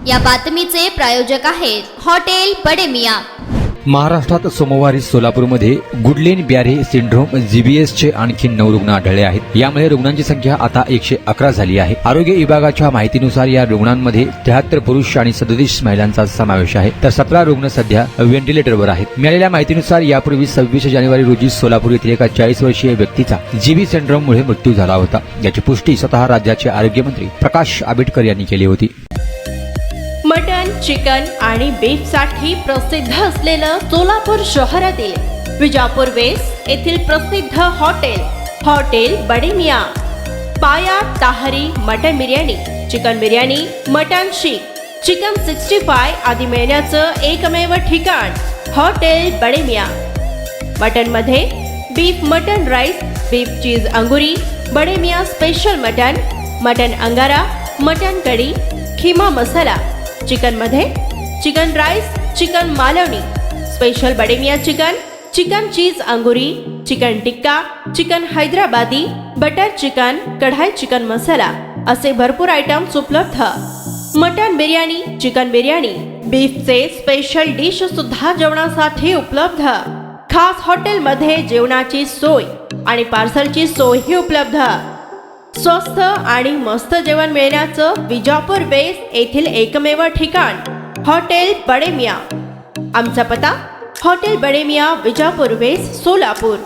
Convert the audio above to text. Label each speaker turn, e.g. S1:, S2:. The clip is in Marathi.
S1: या बातमीचे प्रायोजक आहेत हॉटेल बडे मियां।
S2: महाराष्ट्रात सोमवारी सोलापूरमध्ये गुडलेन ब्यारे सिंड्रोम जीबीएसचे आणखी 9 रुग्ण आढळले आहेत। यामुळे रुग्णांची संख्या आता 111 झाली आहे। आरोग्य विभागाच्या माहितीनुसार या रुग्णांमध्ये 73 पुरुष आणि 37 महिलांचा समावेश आहे, तर 17 रुग्ण सध्या व्हेंटिलेटरवर आहेत। मिळालेल्या माहितीनुसार यापूर्वी 26 जानेवारी रोजी सोलापूर येथील एका 40 वर्षीय व्यक्तीचा जीबी सिंड्रोममुळे मृत्यू झाला होता। याची पुष्टी स्वतः राज्याचे आरोग्यमंत्री प्रकाश आंबेडकर यांनी केली होती।
S3: मटन, चिकन आणि बीफ साठी प्रसिद्ध असलेलं सोलापूर शहरातील विजापूर वेस्ट येथील प्रसिद्ध हॉटेल बडे मियां। पाया ताहरी mutton biryani, chicken biryani, mutton seekh, chicken 65 आदी मिळण्याचं एकमेव ठिकाण हॉटेल बडे मियां। मटन मध्ये beef mutton rice, beef cheese अंगुरी, Bade Miyan special mutton, mutton अंगारा, मटन कढी, खिमा मसाला। चिकन मध्ये chicken rice, chicken Malvani, special Bade Miyan chicken, chicken cheese अंगुरी, chicken tikka, chicken Hyderabadi, butter chicken, kadai chicken masala असे भरपूर आयटम्स उपलब्ध। मटन बिर्याणी, चिकन बिर्याणी, बीफचे स्पेशल डिश सुद्धा जेवणासाठी उपलब्ध। खास हॉटेलमध्ये जेवणाची सोय आणि पार्सलची सोयही उपलब्ध। स्वस्त आणि मस्त जेवण मिळण्याचं विजापूर वेस्ट येथील एकमेव ठिकाण हॉटेल बडे मियां। आमचा पत्ता हॉटेल बडे मियां, विजापूर वेस्ट, सोलापूर।